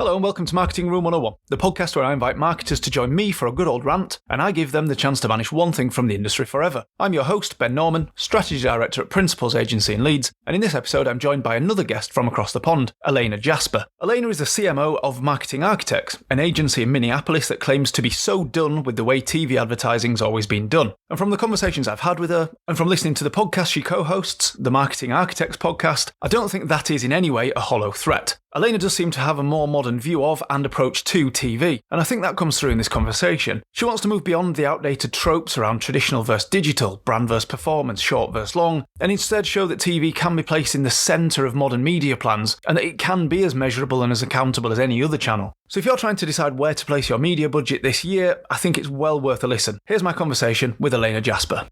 Hello and welcome to Marketing Room 101, the podcast where I invite marketers to join me for a good old rant, and I give them the chance to banish one thing from the industry forever. I'm your host, Ben Norman, Strategy Director at Principles Agency in Leeds, and in this episode I'm joined by another guest from across the pond, Elena Jasper. Elena is the CMO of Marketing Architects, an agency in Minneapolis that claims to be so done with the way TV advertising's always been done. And from the conversations I've had with her, and from listening to the podcast she co-hosts, the Marketing Architects podcast, I don't think that is in any way a hollow threat. Elena does seem to have a more modern view of and approach to TV, and I think that comes through in this conversation. She wants to move beyond the outdated tropes around traditional versus digital, brand versus performance, short versus long, and instead show that TV can be placed in the centre of modern media plans, and that it can be as measurable and as accountable as any other channel. So if you're trying to decide where to place your media budget this year, I think it's well worth a listen. Here's my conversation with Elena Jasper.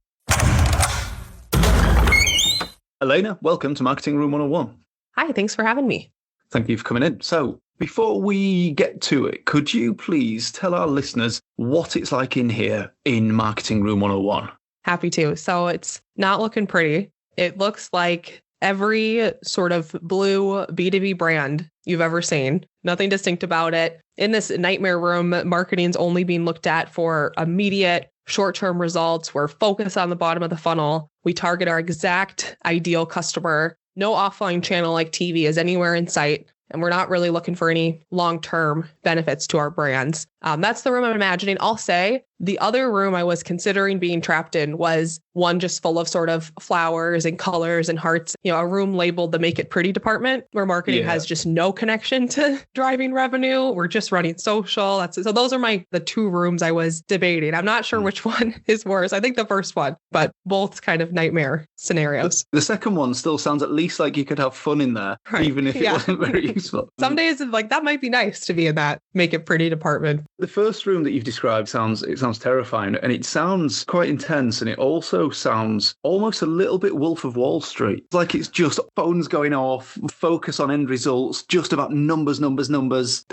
Elena, welcome to Marketing Room 101. Hi, thanks for having me. Thank you for coming in. So, before we get to it, could you please tell our listeners what it's like in here in Marketing Room 101? Happy to. So it's not looking pretty. It looks like every sort of blue B2B brand you've ever seen. Nothing distinct about it. In this nightmare room, marketing's only being looked at for immediate short-term results. We're focused on the bottom of the funnel. We target our exact ideal customer. No offline channel like TV is anywhere in sight, and we're not really looking for any long-term benefits to our brands. That's the room I'm imagining. I'll say the other room I was considering being trapped in was one just full of sort of flowers and colors and hearts, a room labeled the Make It Pretty department where marketing has just no connection to driving revenue. We're just running social. So those are the two rooms I was debating. I'm not sure which one is worse. I think the first one, but both kind of nightmare scenarios. The second one still sounds at least like you could have fun in there, right, even if it wasn't very useful. Some days that might be nice to be in that Make It Pretty department. The first room that you've described sounds terrifying, and it sounds quite intense, and it also sounds almost a little bit Wolf of Wall Street. It's like it's just phones going off, focus on end results, just about numbers.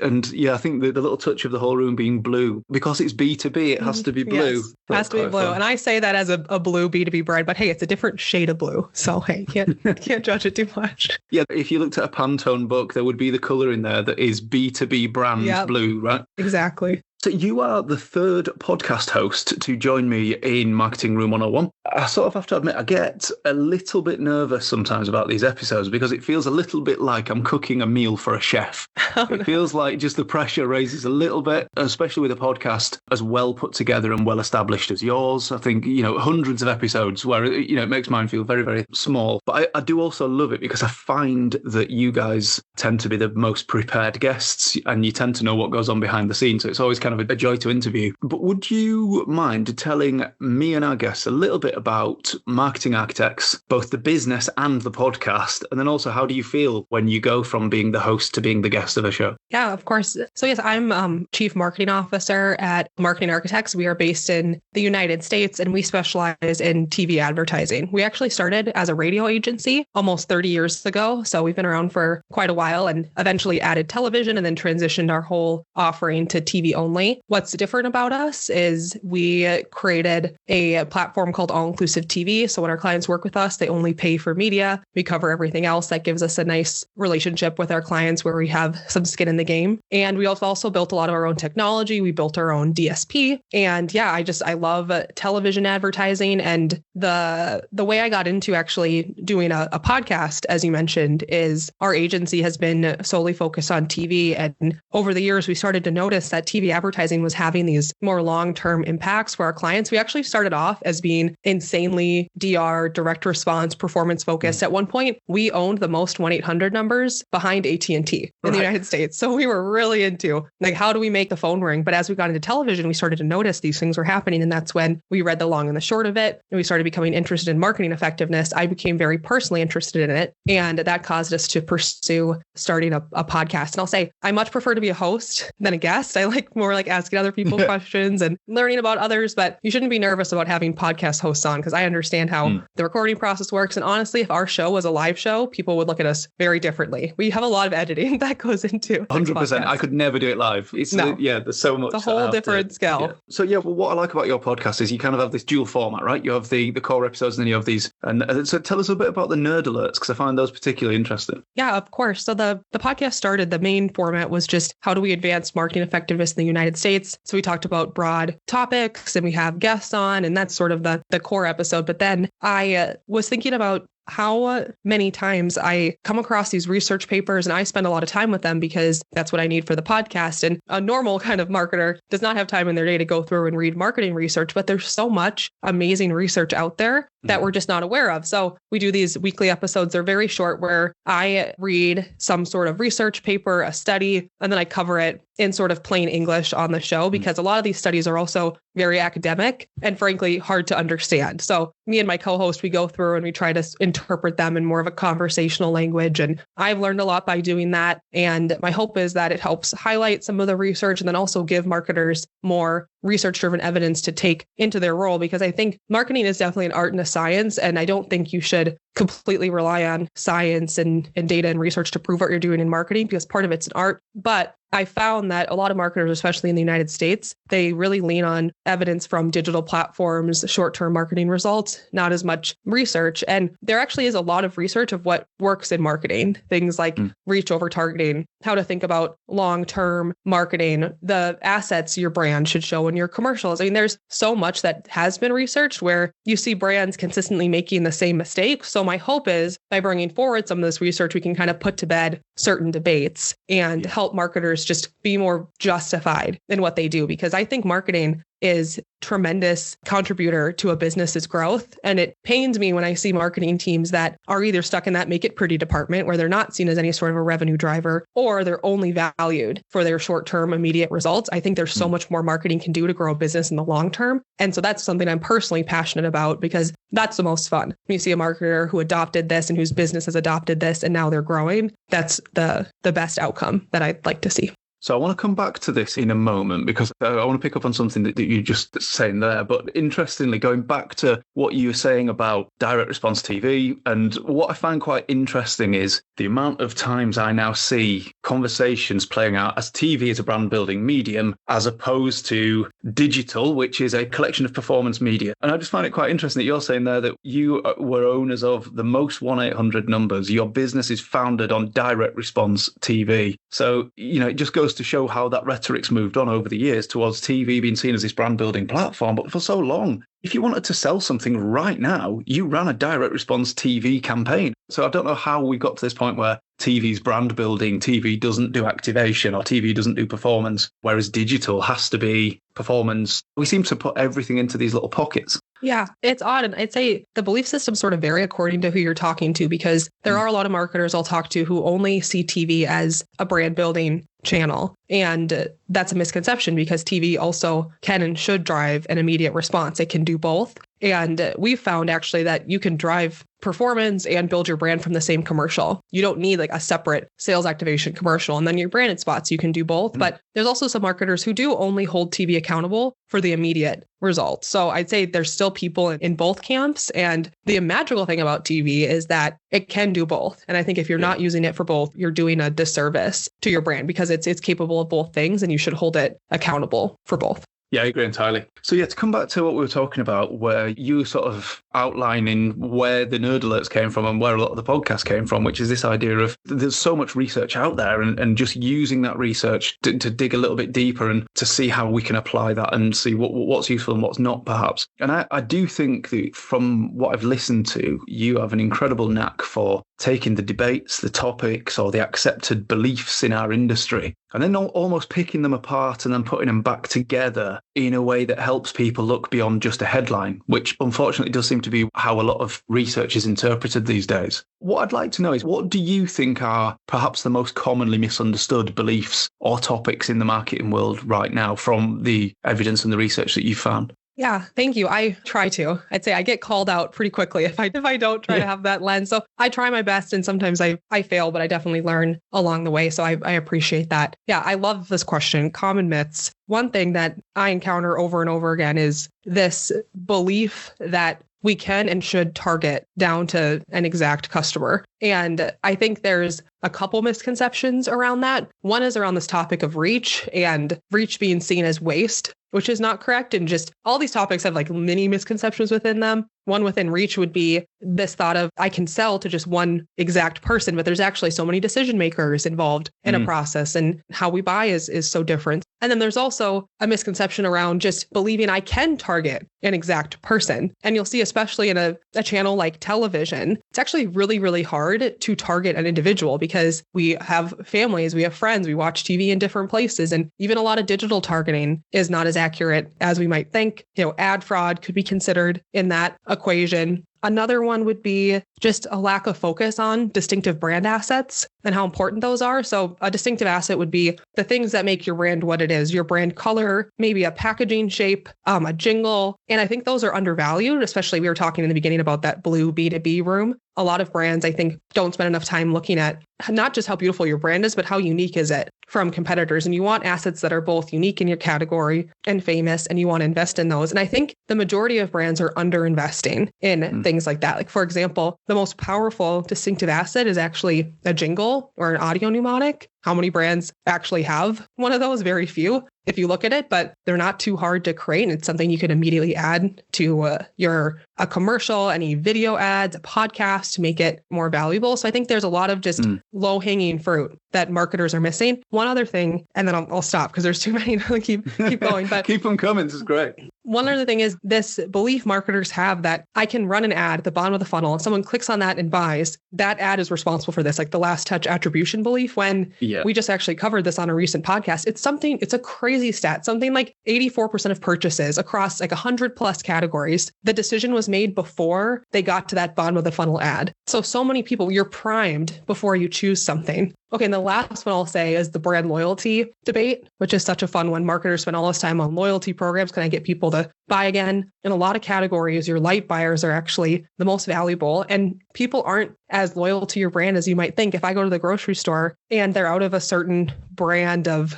And yeah, I think the little touch of the whole room being blue, because it's B2B, it has to be blue. Yes, it has to be blue. Fun. And I say that as a blue B2B brand, but hey, it's a different shade of blue. So hey, can't judge it too much. Yeah, if you looked at a Pantone book, there would be the colour in there that is B2B brand blue, right? Exactly. So you are the third podcast host to join me in Marketing Room 101. I sort of have to admit, I get a little bit nervous sometimes about these episodes because it feels a little bit like I'm cooking a meal for a chef. It feels like just the pressure raises a little bit, especially with a podcast as well put together and well established as yours. I think, hundreds of episodes where, it makes mine feel very, very small. But I do also love it because I find that you guys tend to be the most prepared guests and you tend to know what goes on behind the scenes. So it's always kind of a joy to interview. But would you mind telling me and our guests a little bit about Marketing Architects, both the business and the podcast? And then also, how do you feel when you go from being the host to being the guest of a show? Yeah, of course. So yes, I'm Chief Marketing Officer at Marketing Architects. We are based in the United States and we specialize in TV advertising. We actually started as a radio agency almost 30 years ago. So we've been around for quite a while and eventually added television and then transitioned our whole offering to TV only. What's different about us is we created a platform called All-Inclusive TV. So when our clients work with us, they only pay for media. We cover everything else. That gives us a nice relationship with our clients where we have some skin in the game. And we also built a lot of our own technology. We built our own DSP. And yeah, I love television advertising. And the way I got into actually doing a podcast, as you mentioned, is our agency has been solely focused on TV. And over the years, we started to notice that TV advertising was having these more long-term impacts for our clients. We actually started off as being insanely direct response, performance focused. At one point, we owned the most 1-800 numbers behind AT&T in the United States. So we were really into how do we make the phone ring? But as we got into television, we started to notice these things were happening. And that's when we read the long and the short of it. And we started becoming interested in marketing effectiveness. I became very personally interested in it. And that caused us to pursue starting a podcast. And I'll say, I much prefer to be a host than a guest. I like more like asking other people questions and learning about others. But you shouldn't be nervous about having podcast hosts on, because I understand how the recording process works. And honestly, if our show was a live show, people would look at us very differently. We have a lot of editing that goes into 100%. I could never do it live. There's so much. It's a whole different scale. Yeah. So what I like about your podcast is you kind of have this dual format, right? You have the core episodes and then you have these. And so tell us a bit about the nerd alerts, because I find those particularly interesting. Yeah, of course. So the podcast started, the main format was just how do we advance marketing effectiveness in the United States? So we talked about broad topics and we have guests on, and that's sort of the core episode. But then I was thinking about how many times I come across these research papers and I spend a lot of time with them because that's what I need for the podcast. And a normal kind of marketer does not have time in their day to go through and read marketing research, but there's so much amazing research out there that we're just not aware of. So we do these weekly episodes. They're very short where I read some sort of research paper, a study, and then I cover it in sort of plain English on the show, because a lot of these studies are also very academic and frankly hard to understand. So me and my co-host, we go through and we try to interpret them in more of a conversational language. And I've learned a lot by doing that. And my hope is that it helps highlight some of the research and then also give marketers more research-driven evidence to take into their role, because I think marketing is definitely an art and a science. And I don't think you should completely rely on science and data and research to prove what you're doing in marketing, because part of it's an art. But I found that a lot of marketers, especially in the United States, they really lean on evidence from digital platforms, short-term marketing results, not as much research. And there actually is a lot of research of what works in marketing, things like reach over targeting, how to think about long-term marketing, the assets your brand should show in your commercials. I mean, there's so much that has been researched where you see brands consistently making the same mistake. So my hope is by bringing forward some of this research, we can kind of put to bed certain debates and help marketers just be more justified in what they do. Because I think marketing is a tremendous contributor to a business's growth. And it pains me when I see marketing teams that are either stuck in that make it pretty department where they're not seen as any sort of a revenue driver, or they're only valued for their short-term immediate results. I think there's so much more marketing can do to grow a business in the long term. And so that's something I'm personally passionate about, because that's the most fun. When you see a marketer who adopted this and whose business has adopted this and now they're growing, that's the best outcome that I'd like to see. So I want to come back to this in a moment, because I want to pick up on something that you just saying there. But interestingly, going back to what you were saying about direct response TV, and what I find quite interesting is the amount of times I now see conversations playing out as TV as a brand building medium, as opposed to digital, which is a collection of performance media. And I just find it quite interesting that you're saying there that you were owners of the most 1-800 numbers. Your business is founded on direct response TV. So, it just goes to show how that rhetoric's moved on over the years towards TV being seen as this brand building platform. But for so long, if you wanted to sell something right now, you ran a direct response TV campaign. So I don't know how we got to this point where TV's brand building, TV doesn't do activation, or TV doesn't do performance, whereas digital has to be performance. We seem to put everything into these little pockets. Yeah, it's odd. And I'd say the belief systems sort of vary according to who you're talking to, because there are a lot of marketers I'll talk to who only see TV as a brand building channel. And that's a misconception, because TV also can and should drive an immediate response. It can do both. And we've found actually that you can drive performance and build your brand from the same commercial. You don't need like a separate sales activation commercial. And then your branded spots, you can do both. But there's also some marketers who do only hold TV accountable for the immediate results. So I'd say there's still people in both camps. And the magical thing about TV is that it can do both. And I think if you're not using it for both, you're doing a disservice to your brand, because it's capable of both things and you should hold it accountable for both. Yeah, I agree entirely. So to come back to what we were talking about, where you sort of outlining where the nerd alerts came from and where a lot of the podcast came from, which is this idea of there's so much research out there, and just using that research to dig a little bit deeper and to see how we can apply that and see what's useful and what's not, perhaps. And I do think that from what I've listened to, you have an incredible knack for taking the debates, the topics, or the accepted beliefs in our industry, and then almost picking them apart and then putting them back together in a way that helps people look beyond just a headline, which unfortunately does seem to be how a lot of research is interpreted these days. What I'd like to know is, what do you think are perhaps the most commonly misunderstood beliefs or topics in the marketing world right now from the evidence and the research that you've found? Yeah, thank you. I try to. I'd say I get called out pretty quickly if I don't try to have that lens. So I try my best, and sometimes I fail, but I definitely learn along the way. So I appreciate that. Yeah, I love this question. Common myths. One thing that I encounter over and over again is this belief that we can and should target down to an exact customer. And I think there's a couple misconceptions around that. One is around this topic of reach, and reach being seen as waste, which is not correct. And just all these topics have like many misconceptions within them. One within reach would be this thought of I can sell to just one exact person, but there's actually so many decision makers involved in a process, and how we buy is so different. And then there's also a misconception around just believing I can target an exact person. And you'll see, especially in a channel like television, it's actually really, really hard to target an individual because we have families, we have friends, we watch TV in different places. And even a lot of digital targeting is not as accurate as we might think. Ad fraud could be considered in that equation. Another one would be just a lack of focus on distinctive brand assets and how important those are. So a distinctive asset would be the things that make your brand what it is, your brand color, maybe a packaging shape, a jingle. And I think those are undervalued, especially we were talking in the beginning about that blue B2B room. A lot of brands, I think, don't spend enough time looking at not just how beautiful your brand is, but how unique is it from competitors. And you want assets that are both unique in your category and famous, and you want to invest in those. And I think the majority of brands are underinvesting in things like that. Like, for example, the most powerful distinctive asset is actually a jingle or an audio mnemonic. How many brands actually have one of those? Very few, if you look at it, but they're not too hard to create. And it's something you could immediately add to a commercial, any video ads, a podcast to make it more valuable. So I think there's a lot of just low hanging fruit that marketers are missing. One other thing, and then I'll stop because there's too many to keep going. But keep them coming. This is great. One other thing is this belief marketers have that I can run an ad at the bottom of the funnel. If someone clicks on that and buys, that ad is responsible for this, like the last touch attribution belief, when we just actually covered this on a recent podcast. It's a crazy stat, something like 84% of purchases across like 100 plus categories. The decision was made before they got to that bottom of the funnel ad. So many people, you're primed before you choose something. Okay, and the last one I'll say is the brand loyalty debate, which is such a fun one. Marketers spend all this time on loyalty programs. Can I get people to buy again? In a lot of categories, your light buyers are actually the most valuable, and people aren't as loyal to your brand as you might think. If I go to the grocery store and they're out of a certain brand of,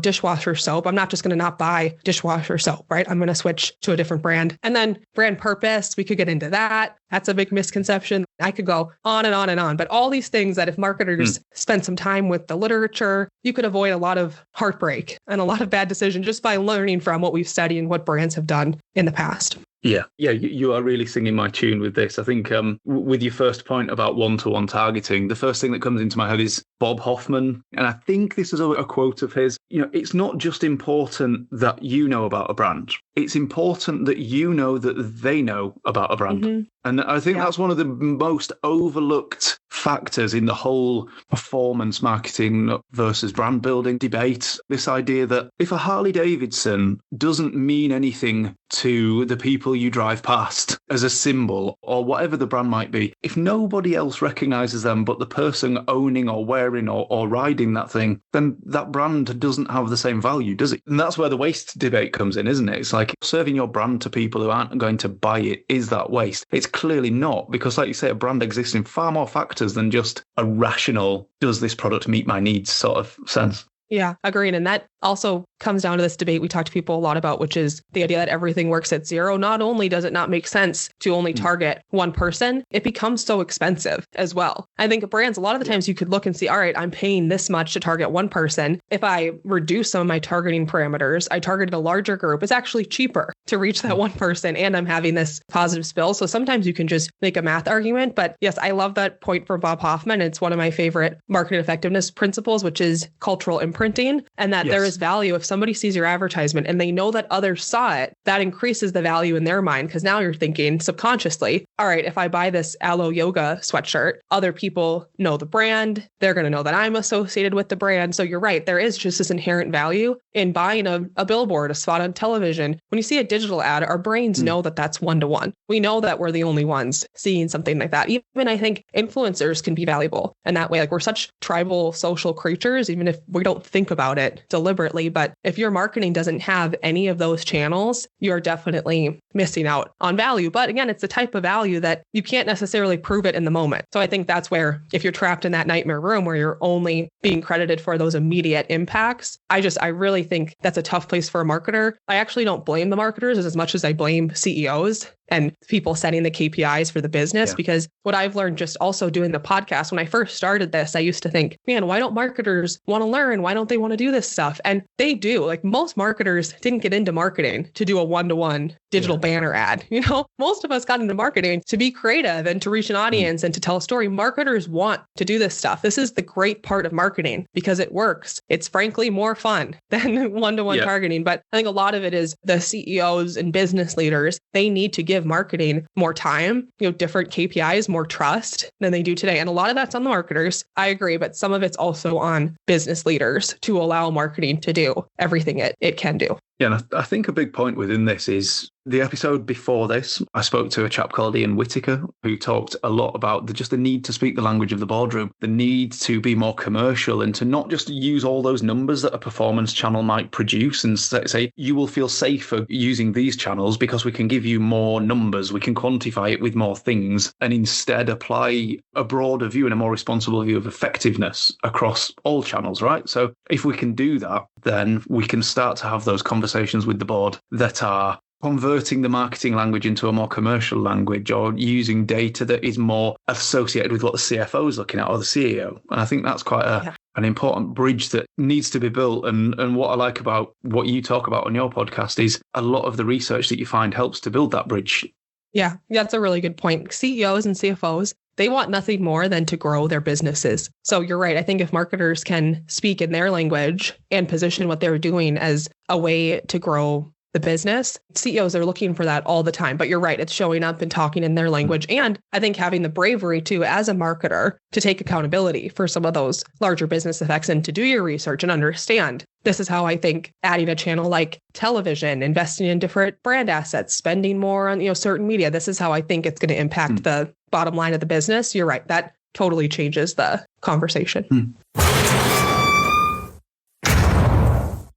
dishwasher soap, I'm not just going to not buy dishwasher soap, right? I'm going to switch to a different brand. And then brand purpose, we could get into that. That's a big misconception. I could go on and on and on, but all these things that if marketers spend some time with the literature, you could avoid a lot of heartbreak and a lot of bad decisions just by learning from what we've studied and what brands have done in the past. Yeah, you are really singing my tune with this. I think with your first point about one-to-one targeting, the first thing that comes into my head is Bob Hoffman. And I think this is a quote of his. It's not just important that you know about a brand. It's important that you know that they know about a brand. Mm-hmm. And I think that's one of the most overlooked factors in the whole performance marketing versus brand building debate. This idea that if a Harley Davidson doesn't mean anything to the people you drive past as a symbol or whatever the brand might be, if nobody else recognizes them but the person owning or wearing or riding that thing, then that brand doesn't have the same value, does it? And that's where the waste debate comes in, isn't it? It's like serving your brand to people who aren't going to buy it. Is that waste? It's clearly not, because like you say, a brand exists in far more factors than just a rational, does this product meet my needs sort of sense. Yeah, agreed. And that also comes down to this debate we talk to people a lot about, which is the idea that everything works at zero. Not only does it not make sense to only target one person, it becomes so expensive as well. I think brands, a lot of the times you could look and see, all right, I'm paying this much to target one person. If I reduce some of my targeting parameters, I targeted a larger group, it's actually cheaper to reach that one person, and I'm having this positive spill. So sometimes you can just make a math argument. But yes, I love that point for Bob Hoffman. It's one of my favorite market effectiveness principles, which is cultural imprinting, and that there is value. If somebody sees your advertisement and they know that others saw it, that increases the value in their mind, because now you're thinking subconsciously, all right, if I buy this Aloe Yoga sweatshirt, other people know the brand. They're going to know that I'm associated with the brand. So you're right. There is just this inherent value in buying a billboard, a spot on television. When you see a digital ad, our brains know that that's one-to-one. We know that we're the only ones seeing something like that. Even I think influencers can be valuable in that way. Like, we're such tribal social creatures, even if we don't think about it deliberately. deliberately, but if your marketing doesn't have any of those channels, you're definitely missing out on value. But again, it's the type of value that you can't necessarily prove it in the moment. So I think that's where if you're trapped in that nightmare room where you're only being credited for those immediate impacts, I really think that's a tough place for a marketer. I actually don't blame the marketers as much as I blame CEOs and people setting the KPIs for the business. Because what I've learned just also doing the podcast, when I first started this, I used to think, man, why don't marketers want to learn? Why don't they want to do this stuff? And they do. Like most marketers didn't get into marketing to do a one-to-one digital banner ad. Most of us got into marketing to be creative and to reach an audience and to tell a story. Marketers want to do this stuff. This is the great part of marketing because it works. It's frankly more fun than one-to-one targeting. But I think a lot of it is the CEOs and business leaders, they need to give marketing more time, different KPIs, more trust than they do today. And a lot of that's on the marketers. I agree, but some of it's also on business leaders to allow marketing to do everything it can do. Yeah, and I think a big point within this is the episode before this, I spoke to a chap called Ian Whitaker, who talked a lot about the need to speak the language of the boardroom, the need to be more commercial and to not just use all those numbers that a performance channel might produce and say, you will feel safer using these channels because we can give you more numbers, we can quantify it with more things, and instead apply a broader view and a more responsible view of effectiveness across all channels, right? So if we can do that, then we can start to have those conversations with the board that are converting the marketing language into a more commercial language or using data that is more associated with what the CFO is looking at or the CEO. And I think that's quite an important bridge that needs to be built. And what I like about what you talk about on your podcast is a lot of the research that you find helps to build that bridge. Yeah, that's a really good point. CEOs and CFOs, they want nothing more than to grow their businesses. So you're right. I think if marketers can speak in their language and position what they're doing as a way to grow the business, CEOs are looking for that all the time. But you're right. It's showing up and talking in their language. And I think having the bravery too, as a marketer, to take accountability for some of those larger business effects and to do your research and understand. This is how I think adding a channel like television, investing in different brand assets, spending more on certain media. This is how I think it's going to impact the bottom line of the business. You're right. That totally changes the conversation.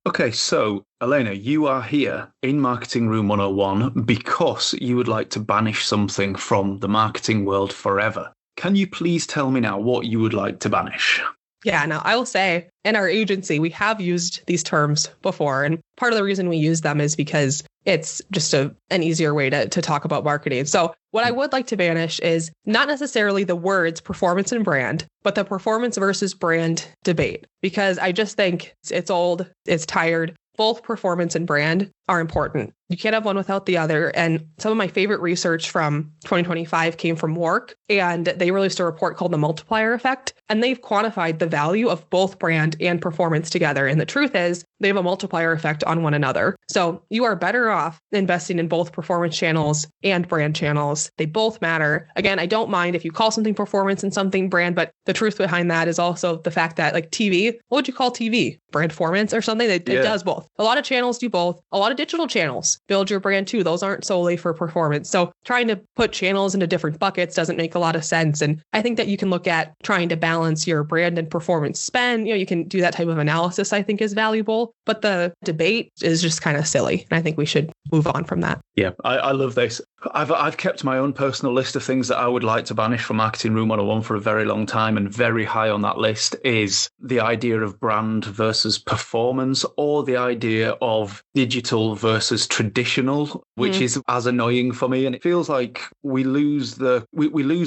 Okay, so Elena, you are here in Marketing Room 101 because you would like to banish something from the marketing world forever. Can you please tell me now what you would like to banish? Yeah, now I will say in our agency, we have used these terms before. And part of the reason we use them is because it's just an easier way to talk about marketing. So what I would like to banish is not necessarily the words performance and brand, but the performance versus brand debate, because I just think it's old, it's tired. Both performance and brand are important. You can't have one without the other. And some of my favorite research from 2025 came from WARC, and they released a report called The Multiplier Effect, and they've quantified the value of both brand and performance together. And the truth is they have a multiplier effect on one another. So you are better off investing in both performance channels and brand channels. They both matter. Again, I don't mind if you call something performance and something brand, but the truth behind that is also the fact that like TV, what would you call TV? Brand performance or something? It does both. A lot of channels do both. A lot of digital channels build your brand too. Those aren't solely for performance. So trying to put channels into different buckets doesn't make a lot of sense. And I think that you can look at trying to balance your brand and performance spend. You can do that type of analysis, I think is valuable. But the debate is just kind of silly. And I think we should move on from that. Yeah, I love this. I've kept my own personal list of things that I would like to banish from Marketing Room 101 for a very long time, and very high on that list is the idea of brand versus performance, or the idea of digital versus traditional, which is as annoying for me. And it feels like we lose the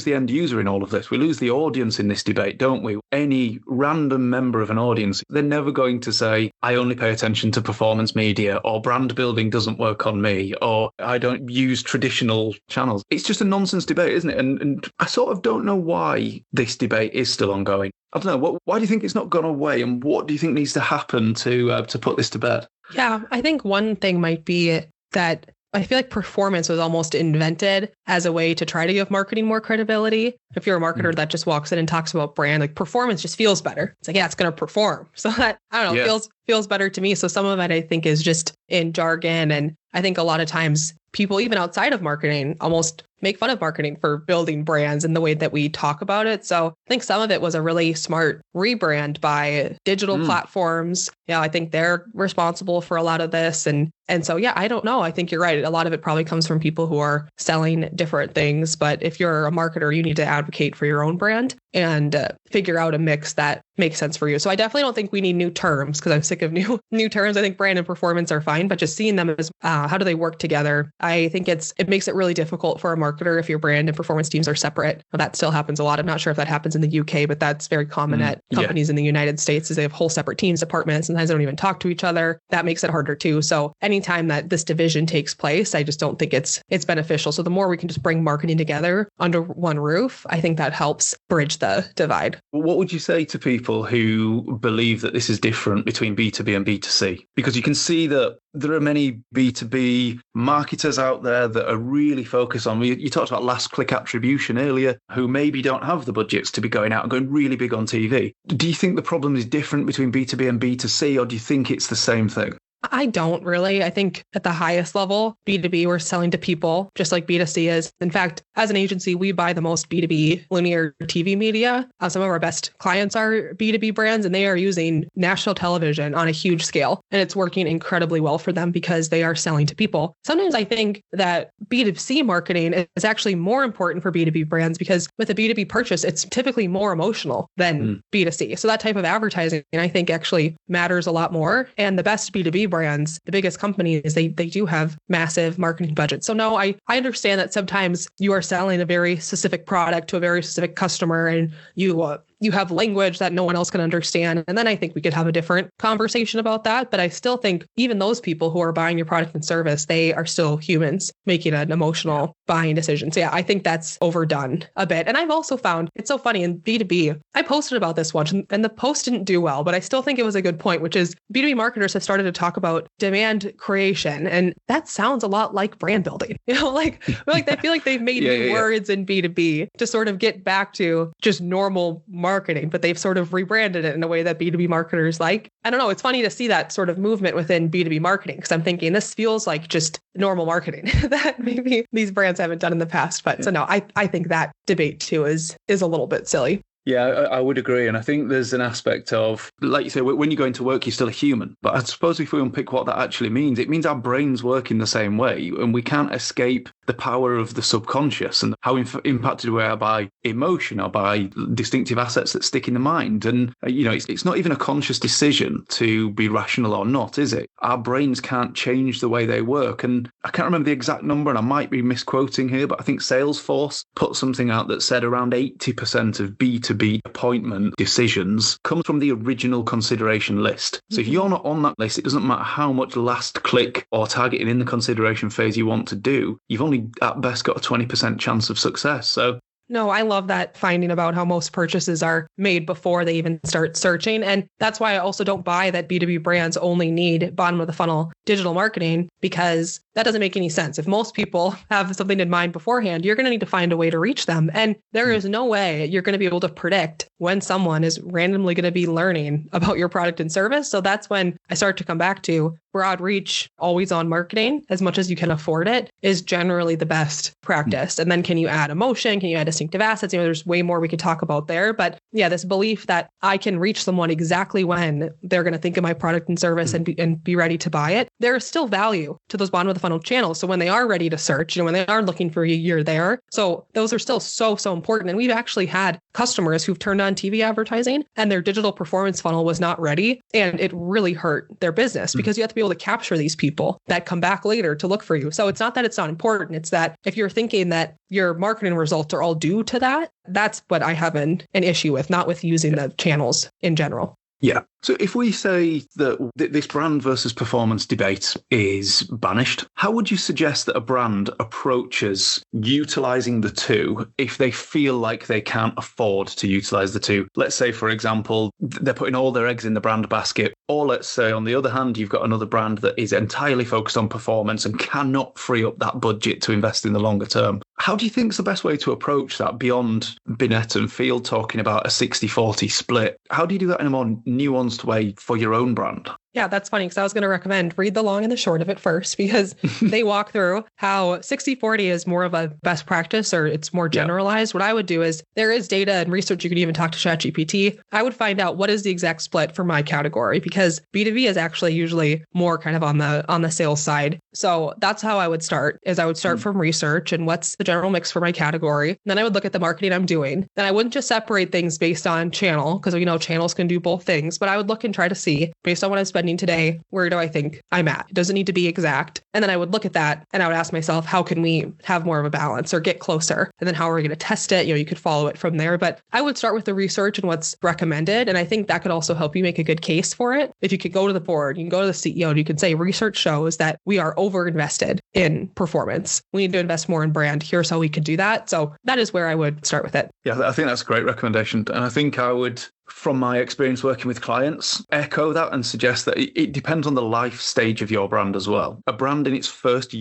end user in all of this. We lose the audience in this debate, don't we? Any random member of an audience, they're never going to say, I only pay attention to performance media, or brand building doesn't work on me, or I don't use traditional channels. It's just a nonsense debate, isn't it? And I sort of don't know why this debate is still ongoing. I don't know. Why do you think it's not gone away? And what do you think needs to happen to put this to bed? Yeah, I think one thing might be that I feel like performance was almost invented as a way to try to give marketing more credibility. If you're a marketer that just walks in and talks about brand, like performance just feels better. It's like, yeah, it's going to perform. So that, I don't know, feels feels better to me. So some of it, I think, is just in jargon. And I think a lot of times people, even outside of marketing, almost make fun of marketing for building brands and the way that we talk about it. So I think some of it was a really smart rebrand by digital platforms. Yeah, I think they're responsible for a lot of this. And so, yeah, I don't know. I think you're right. A lot of it probably comes from people who are selling different things. But if you're a marketer, you need to advocate for your own brand and figure out a mix that makes sense for you. So I definitely don't think we need new terms because I'm sick of new terms. I think brand and performance are fine, but just seeing them as how do they work together? I think it makes it really difficult for a marketer if your brand and performance teams are separate. Well, that still happens a lot. I'm not sure if that happens in the UK, but that's very common at companies in the United States is they have whole separate teams, departments. Sometimes they don't even talk to each other. That makes it harder too. So anytime that this division takes place, I just don't think it's beneficial. So the more we can just bring marketing together under one roof, I think that helps bridge the divide. What would you say to people who believe that this is different between B2B and B2C? Because you can see that there are many B2B marketers out there that are really focused on, you talked about last click attribution earlier, who maybe don't have the budgets to be going out and going really big on TV. Do you think the problem is different between B2B and B2C, or do you think it's the same thing? I don't really. I think at the highest level, B2B, we're selling to people, just like B2C is. In fact, as an agency, we buy the most B2B linear TV media. Some of our best clients are B2B brands, and they are using national television on a huge scale. And it's working incredibly well for them because they are selling to people. Sometimes I think that B2C marketing is actually more important for B2B brands because with a B2B purchase, it's typically more emotional than B2C. So that type of advertising, I think, actually matters a lot more. And the best B2B brands, the biggest companies, they do have massive marketing budgets. So no, I understand that sometimes you are selling a very specific product to a very specific customer and you have language that no one else can understand. And then I think we could have a different conversation about that. But I still think even those people who are buying your product and service, they are still humans making an emotional buying decision. So yeah, I think that's overdone a bit. And I've also found it's so funny in B2B, I posted about this once and the post didn't do well, but I still think it was a good point, which is B2B marketers have started to talk about demand creation. And that sounds a lot like brand building. Like I feel like they've made words in B2B to sort of get back to just normal marketing, but they've sort of rebranded it in a way that B2B marketers like. I don't know. It's funny to see that sort of movement within B2B marketing because I'm thinking this feels like just normal marketing that maybe these brands haven't done in the past. But so no, I think that debate too is a little bit silly. Yeah, I would agree. And I think there's an aspect of, like you say, when you go into work, you're still a human. But I suppose if we unpick what that actually means, it means our brains work in the same way. And we can't escape the power of the subconscious and how impacted we are by emotion or by distinctive assets that stick in the mind. And, it's not even a conscious decision to be rational or not, is it? Our brains can't change the way they work. And I can't remember the exact number, and I might be misquoting here, but I think Salesforce put something out that said around 80% of B2B appointment decisions come from the original consideration list. So if you're not on that list, it doesn't matter how much last click or targeting in the consideration phase you want to do, you've only at best got a 20% chance of success. So no, I love that finding about how most purchases are made before they even start searching. And that's why I also don't buy that B2B brands only need bottom of the funnel digital marketing, because that doesn't make any sense. If most people have something in mind beforehand, you're going to need to find a way to reach them. And there is no way you're going to be able to predict when someone is randomly going to be learning about your product and service. So that's when I start to come back to broad reach, always on marketing, as much as you can afford it, is generally the best practice. And then can you add emotion? Can you add distinctive assets? There's way more we could talk about there. But yeah, this belief that I can reach someone exactly when they're going to think of my product and service and be ready to buy it. There is still value to those bottom of the funnel channels. So when they are ready to search, when they are looking for you, you're there. So those are still so important. And we've actually had customers who've turned on TV advertising and their digital performance funnel was not ready. And it really hurt their business because you have to be able to capture these people that come back later to look for you. So it's not that it's not important. It's that if you're thinking that your marketing results are all due to that, that's what I have an issue with, not with using the channels in general. Yeah. So if we say that this brand versus performance debate is banished, how would you suggest that a brand approaches utilizing the two if they feel like they can't afford to utilize the two? Let's say, for example, they're putting all their eggs in the brand basket. Or let's say, on the other hand, you've got another brand that is entirely focused on performance and cannot free up that budget to invest in the longer term. How do you think is the best way to approach that beyond Binet and Field talking about a 60-40 split? How do you do that in a more nuanced way for your own brand? Yeah, that's funny because I was going to recommend read the long and the short of it first because they walk through how 60/40 is more of a best practice or it's more generalized. What I would do is there is data and research. You could even talk to ChatGPT. I would find out what is the exact split for my category because B2B is actually usually more kind of on the sales side. So that's how I would start is I would start from research and what's the general mix for my category. Then I would look at the marketing I'm doing. Then I wouldn't just separate things based on channel because we know channels can do both things, but I would look and try to see based on what I'm spending today, where do I think I'm at? It doesn't need to be exact. And then I would look at that and I would ask myself, how can we have more of a balance or get closer? And then how are we going to test it? You could follow it from there. But I would start with the research and what's recommended. And I think that could also help you make a good case for it. If you could go to the board, you can go to the CEO and you can say, research shows that we are over-invested in performance. We need to invest more in brand. Here's how we could do that. So that is where I would start with it. Yeah, I think that's a great recommendation. And I think I would, from my experience working with clients, echo that and suggest that it depends on the life stage of your brand as well. A brand in its first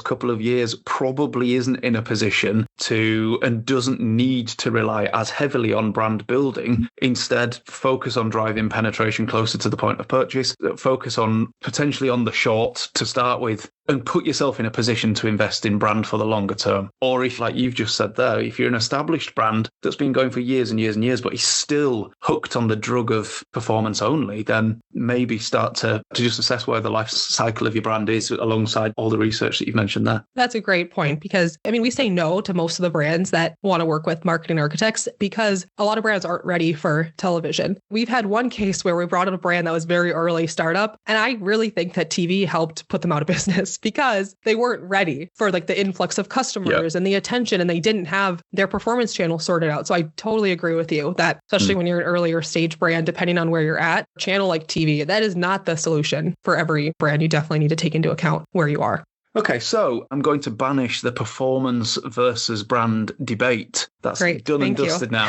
couple of years probably isn't in a position to and doesn't need to rely as heavily on brand building. Instead, focus on driving penetration closer to the point of purchase, focus on potentially on the short to start with, and put yourself in a position to invest in brand for the longer term. Or if, like you've just said there, if you're an established brand that's been going for years and years and years, but is still hooked on the drug of performance only, then maybe start to just assess where the life cycle of your brand is alongside all the research that you've mentioned there. That's a great point because, we say no to most of the brands that want to work with marketing architects because a lot of brands aren't ready for television. We've had one case where we brought in a brand that was very early startup, and I really think that TV helped put them out of business because they weren't ready for the influx of customers and the attention, and they didn't have their performance channel sorted out. So I totally agree with you that especially when you're an earlier stage brand, depending on where you're at, channel like TV, that is not the solution for every brand. You definitely need to take into account where you are. Okay, so I'm going to banish the performance versus brand debate. That's great. Done and dusted now.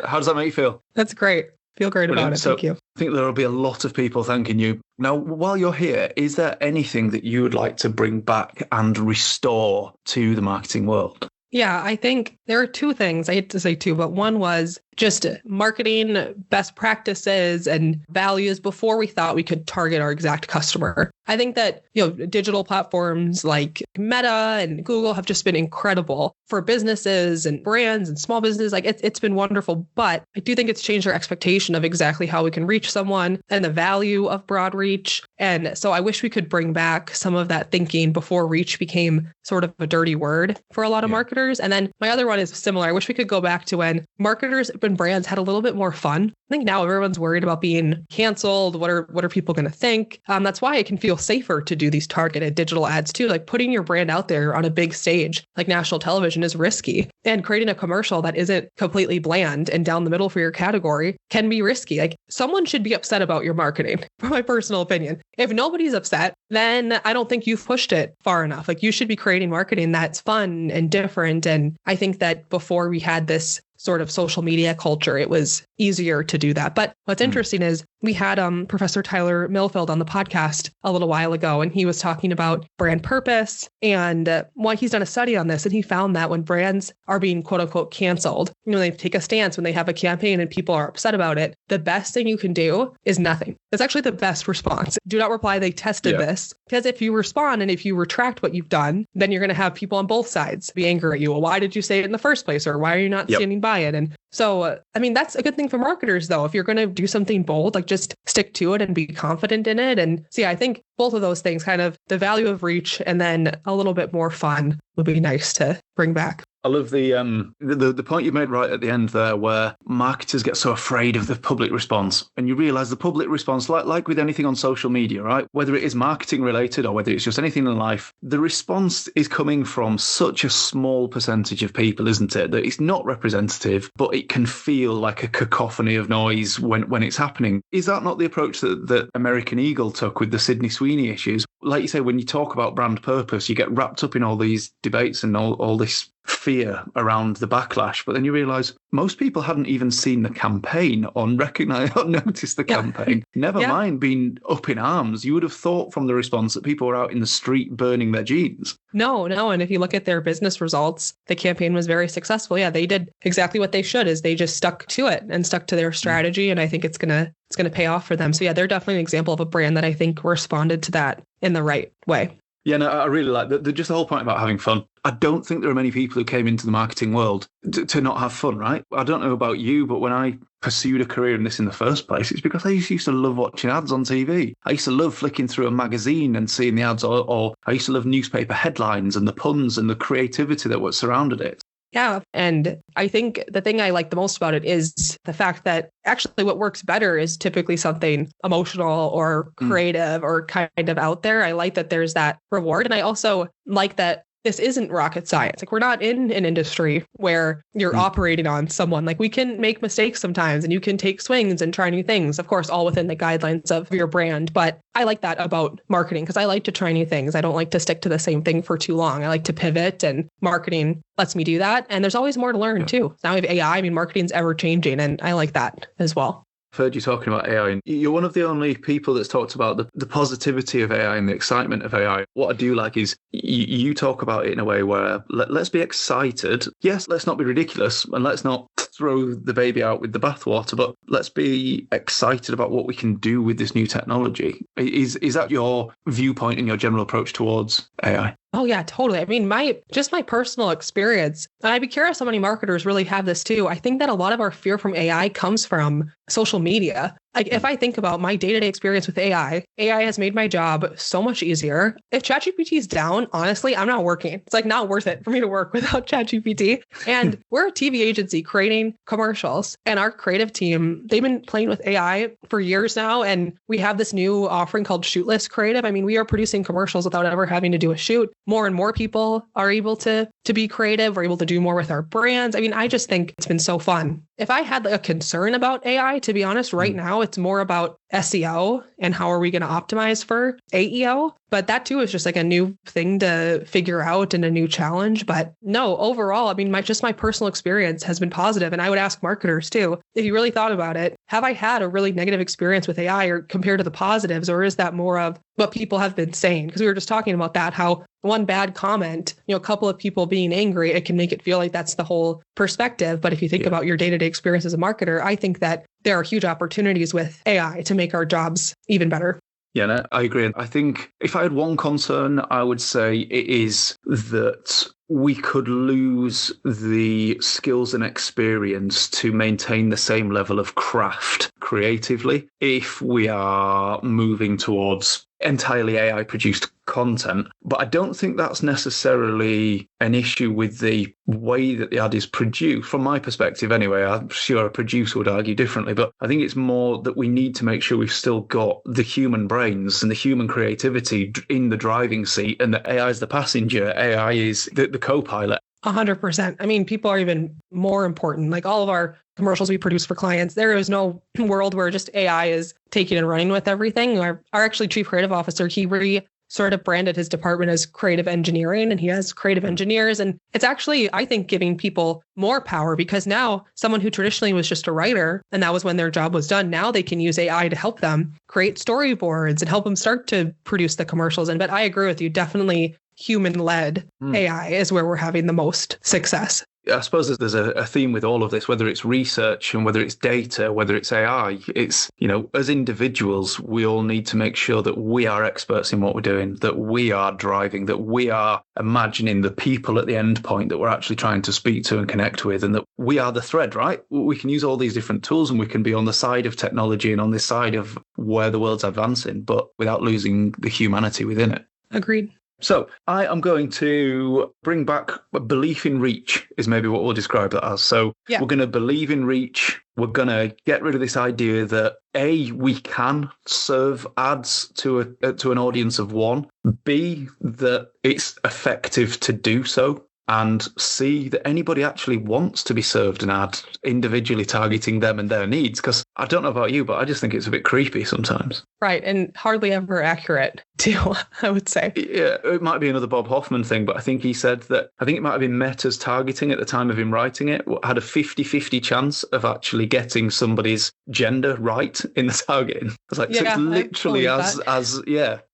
How does that make you feel? That's great. Feel great about it. So, thank you. I think there will be a lot of people thanking you. Now, while you're here, is there anything that you would like to bring back and restore to the marketing world? Yeah, I think there are two things. I hate to say two, but one was just marketing best practices and values before we thought we could target our exact customer. I think that, digital platforms like Meta and Google have just been incredible for businesses and brands and small businesses. It's been wonderful, but I do think it's changed our expectation of exactly how we can reach someone and the value of broad reach. And so I wish we could bring back some of that thinking before reach became sort of a dirty word for a lot of marketers. And then my other one is similar. I wish we could go back to when marketers and brands had a little bit more fun. I think now everyone's worried about being canceled. What are people going to think? That's why it can feel safer to do these targeted digital ads too. Putting your brand out there on a big stage like national television is risky, and creating a commercial that isn't completely bland and down the middle for your category can be risky. Someone should be upset about your marketing, for my personal opinion. If nobody's upset, then I don't think you've pushed it far enough. You should be creating marketing that's fun and different. And I think that before we had this sort of social media culture, it was easier to do that. But what's interesting is we had Professor Tyler Millfield on the podcast a little while ago, and he was talking about brand purpose and why he's done a study on this. And he found that when brands are being quote unquote canceled, they take a stance when they have a campaign and people are upset about it, the best thing you can do is nothing. That's actually the best response. Do not reply. They tested this, because if you respond and if you retract what you've done, then you're going to have people on both sides be angry at you. Well, why did you say it in the first place? Or why are you not standing by it? And so, that's a good thing for marketers, though. If you're going to do something bold, just stick to it and be confident in it. And so, I think both of those things, kind of the value of reach and then a little bit more fun, would be nice to bring back. I love the point you made right at the end there, where marketers get so afraid of the public response, and you realize the public response, like with anything on social media, right? Whether it is marketing related or whether it's just anything in life, the response is coming from such a small percentage of people, isn't it? That it's not representative, but it can feel like a cacophony of noise when it's happening. Is that not the approach that American Eagle took with the Sydney Sweeney issues? Like you say, when you talk about brand purpose, you get wrapped up in all these debates and all this fear around the backlash, but then you realize most people hadn't even seen the campaign or noticed the campaign. Never mind being up in arms. You would have thought from the response that people were out in the street burning their jeans. No. And if you look at their business results, the campaign was very successful. Yeah, they did exactly what they should, is they just stuck to it and stuck to their strategy. And I think it's gonna it's going to pay off for them. So yeah, they're definitely an example of a brand that I think responded to that in the right way. Yeah, no, I really like that. Just the whole point about having fun. I don't think there are many people who came into the marketing world to not have fun, right? I don't know about you, but when I pursued a career in this in the first place, it's because I used to love watching ads on TV. I used to love flicking through a magazine and seeing the ads, or I used to love newspaper headlines and the puns and the creativity that was surrounded it. Yeah. And I think the thing I like the most about it is the fact that actually what works better is typically something emotional or creative or kind of out there. I like that there's that reward. And I also like that this isn't rocket science. Like, we're not in an industry where you're operating on someone. Like, we can make mistakes sometimes and you can take swings and try new things, of course, all within the guidelines of your brand. But I like that about marketing because I like to try new things. I don't like to stick to the same thing for too long. I like to pivot, and marketing lets me do that. And there's always more to learn too. Now we have AI. I mean, marketing's ever changing, and I like that as well. I've heard you talking about AI, and you're one of the only people that's talked about the positivity of AI and the excitement of AI. What I do like is you talk about it in a way where let's be excited. Yes, let's not be ridiculous, and let's not throw the baby out with the bathwater, but let's be excited about what we can do with this new technology. Is that your viewpoint and your general approach towards AI? Oh, yeah, totally. I mean, my personal experience, and I'd be curious how many marketers really have this too. I think that a lot of our fear from AI comes from social media. Like, if I think about my day-to-day experience with AI has made my job so much easier. If ChatGPT is down, honestly, I'm not working. It's like not worth it for me to work without ChatGPT. And we're a TV agency creating commercials, and our creative team, they've been playing with AI for years now. And we have this new offering called Shootless Creative. I mean, we are producing commercials without ever having to do a shoot. More and more people are able to be creative. We're able to do more with our brands. I mean, I just think it's been so fun. If I had a concern about AI, to be honest, right now, it's more about SEO and how are we going to optimize for AEO. But that too is just like a new thing to figure out and a new challenge. But no, overall, I mean, my personal experience has been positive. And I would ask marketers too, if you really thought about it, have I had a really negative experience with AI or compared to the positives, or is that more of what people have been saying? Because we were just talking about that, how one bad comment, a couple of people being angry, it can make it feel like that's the whole perspective. But if you think about your day-to-day experience as a marketer, I think that there are huge opportunities with AI to make our jobs even better. Yeah, no, I agree. I think if I had one concern, I would say it is that we could lose the skills and experience to maintain the same level of craft creatively if we are moving towards entirely AI produced content. But I don't think that's necessarily an issue with the way that the ad is produced. From my perspective anyway, I'm sure a producer would argue differently, but I think it's more that we need to make sure we've still got the human brains and the human creativity in the driving seat, and that AI is the passenger, AI is the co-pilot. 100%. I mean, people are even more important. Like, all of our commercials we produce for clients, there is no world where just AI is taking and running with everything. Our actually chief creative officer, he sort of branded his department as creative engineering, and he has creative engineers. And it's actually, I think, giving people more power, because now someone who traditionally was just a writer, and that was when their job was done, now they can use AI to help them create storyboards and help them start to produce the commercials. But I agree with you, definitely human-led AI is where we're having the most success. I suppose there's a theme with all of this, whether it's research and whether it's data, whether it's AI. It's, as individuals, we all need to make sure that we are experts in what we're doing, that we are driving, that we are imagining the people at the end point that we're actually trying to speak to and connect with, and that we are the thread, right? We can use all these different tools and we can be on the side of technology and on this side of where the world's advancing, but without losing the humanity within it. Agreed. So I am going to bring back a belief in reach is maybe what we'll describe that as. So We're going to believe in reach. We're going to get rid of this idea that A, we can serve ads to an audience of one. B, that it's effective to do so. And C, that anybody actually wants to be served an ad individually targeting them and their needs. Because I don't know about you, but I just think it's a bit creepy sometimes. Right. And hardly ever accurate too, I would say. Yeah, it might be another Bob Hoffman thing, but I think he said that, I think it might have been Meta's targeting at the time of him writing it, had a 50-50 chance of actually getting somebody's gender right in the targeting. I was like, so it's literally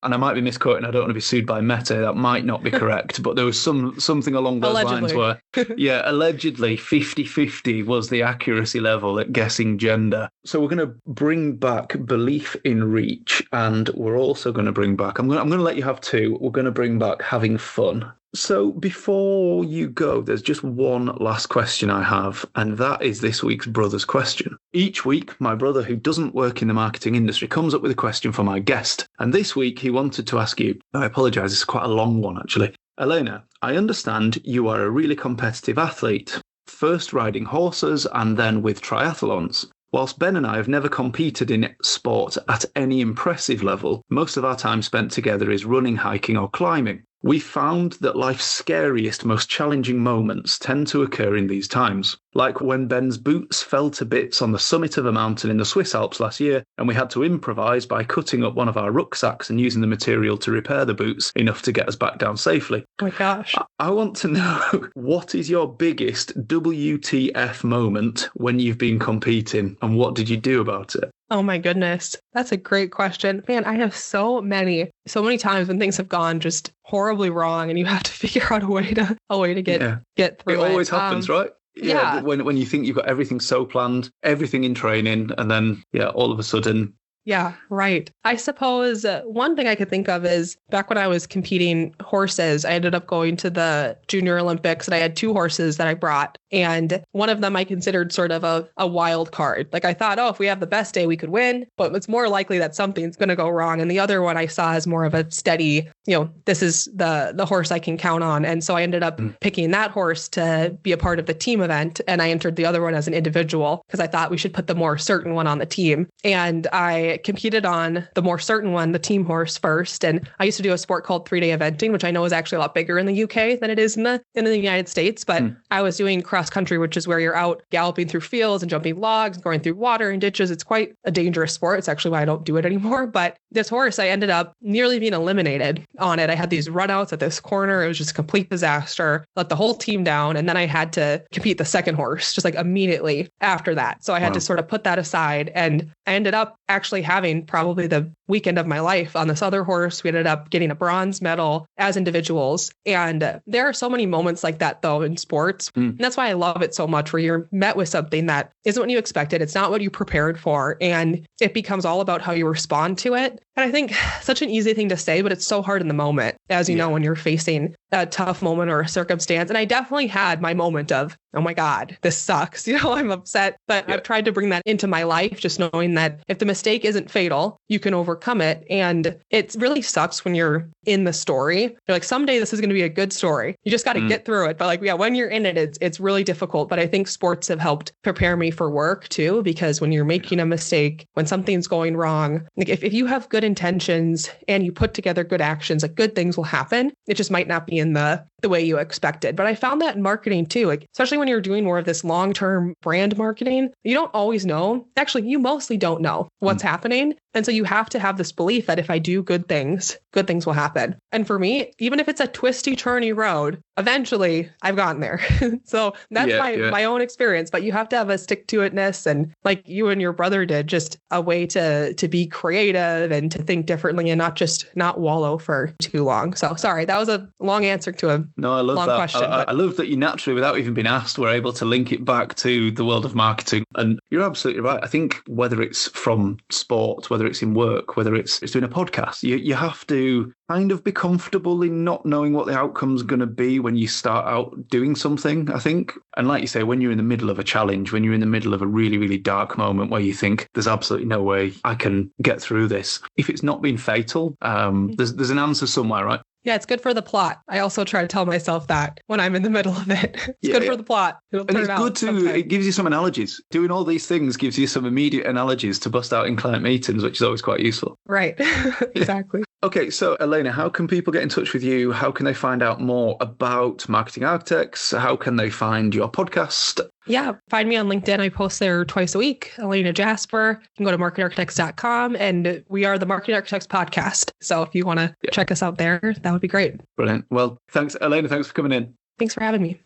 and I might be misquoting, I don't want to be sued by Meta, that might not be correct, but there was something along those lines where, allegedly 50-50 was the accuracy level at guessing gender. So we're going to bring back belief in reach, and we're also going to bring back, I'm going to let you have two. We're going to bring back having fun. So before you go, there's just one last question I have, and that is this week's brother's question. Each week, my brother, who doesn't work in the marketing industry, comes up with a question for my guest. And this week, he wanted to ask you, I apologise, it's quite a long one, actually. Elena, I understand you are a really competitive athlete, first riding horses and then with triathlons. Whilst Ben and I have never competed in sport at any impressive level, most of our time spent together is running, hiking or climbing. We found that life's scariest, most challenging moments tend to occur in these times. Like when Ben's boots fell to bits on the summit of a mountain in the Swiss Alps last year, and we had to improvise by cutting up one of our rucksacks and using the material to repair the boots enough to get us back down safely. Oh my gosh. I want to know, what is your biggest WTF moment when you've been competing, and what did you do about it? Oh my goodness. That's a great question. Man, I have so many times when things have gone just horribly wrong and you have to figure out a way to get through it. It always happens, right? Yeah. When you think you've got everything so planned, everything in training, and then, all of a sudden. Yeah, right. I suppose one thing I could think of is back when I was competing horses, I ended up going to the Junior Olympics and I had two horses that I brought. And one of them I considered sort of a wild card. Like I thought, if we have the best day, we could win, but it's more likely that something's going to go wrong. And the other one I saw as more of a steady, this is the horse I can count on. And so I ended up picking that horse to be a part of the team event. And I entered the other one as an individual because I thought we should put the more certain one on the team. And I competed on the more certain one, the team horse first. And I used to do a sport called 3-day eventing, which I know is actually a lot bigger in the UK than it is in the United States. But I was doing cross country, which is where you're out galloping through fields and jumping logs, going through water and ditches. It's quite a dangerous sport. It's actually why I don't do it anymore. But this horse, I ended up nearly being eliminated on it. I had these runouts at this corner. It was just a complete disaster. Let the whole team down. And then I had to compete the second horse just like immediately after that. So I had to sort of put that aside. And I ended up actually having probably the weekend of my life on this other horse. We ended up getting a bronze medal as individuals. And there are so many moments like that, though, in sports. And that's why I love it so much, where you're met with something that isn't what you expected. It's not what you prepared for. And it becomes all about how you respond to it. And I think such an easy thing to say, but it's so hard in the moment, as you know, when you're facing a tough moment or a circumstance. And I definitely had my moment of, oh my God, this sucks. I'm upset. But I've tried to bring that into my life, just knowing that if the mistake isn't fatal, you can overcome it. And it really sucks when you're in the story. You're like, someday this is going to be a good story. You just got to get through it. But when you're in it, it's really difficult. But I think sports have helped prepare me for work too, because when you're making a mistake, when something's going wrong, if you have good intentions and you put together good actions, good things will happen. It just might not be in the way you expected. But I found that in marketing too, especially when you're doing more of this long-term brand marketing, you don't always know. Actually, you mostly don't know what's happening. And so you have to have this belief that if I do good things will happen. And for me, even if it's a twisty, turny road, eventually I've gotten there. So that's my own experience. But you have to have a stick-to-itness, and like you and your brother did, just a way to be creative and to think differently and not wallow for too long. So sorry, that was a long answer to a long question. I love that you naturally, without even being asked, were able to link it back to the world of marketing. And you're absolutely right. I think whether it's from sport, whether it's in work, whether it's doing a podcast, you have to kind of be comfortable in not knowing what the outcome's going to be when you start out doing something, I think. And like you say, when you're in the middle of a challenge, when you're in the middle of a really, really dark moment where you think there's absolutely no way I can get through this, if it's not been fatal, there's an answer somewhere, right? Yeah, it's good for the plot. I also try to tell myself that when I'm in the middle of it. It's good for the plot. And it's good too. It gives you some analogies. Doing all these things gives you some immediate analogies to bust out in client meetings, which is always quite useful. Right. Exactly. Okay, so Elena, how can people get in touch with you? How can they find out more about Marketing Architects? How can they find your podcast? Yeah, find me on LinkedIn. I post there twice a week. Elena Jasper. You can go to marketingarchitects.com, and we are the Marketing Architects podcast. So if you want to check us out there, that would be great. Brilliant. Well, thanks, Elena. Thanks for coming in. Thanks for having me.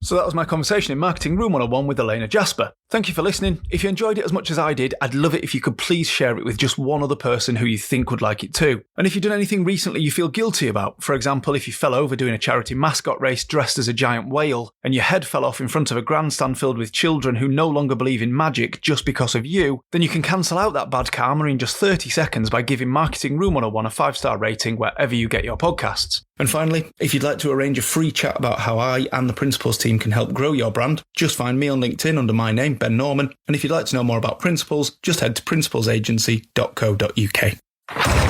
So that was my conversation in Marketing Room 101 with Elena Jasper. Thank you for listening. If you enjoyed it as much as I did, I'd love it if you could please share it with just one other person who you think would like it too. And if you've done anything recently you feel guilty about, for example, if you fell over doing a charity mascot race dressed as a giant whale, and your head fell off in front of a grandstand filled with children who no longer believe in magic just because of you, then you can cancel out that bad karma in just 30 seconds by giving Marketing Room 101 a 5-star rating wherever you get your podcasts. And finally, if you'd like to arrange a free chat about how I and the Principles team can help grow your brand, just find me on LinkedIn under my name, Ben Norman. And if you'd like to know more about Principles, just head to principlesagency.co.uk.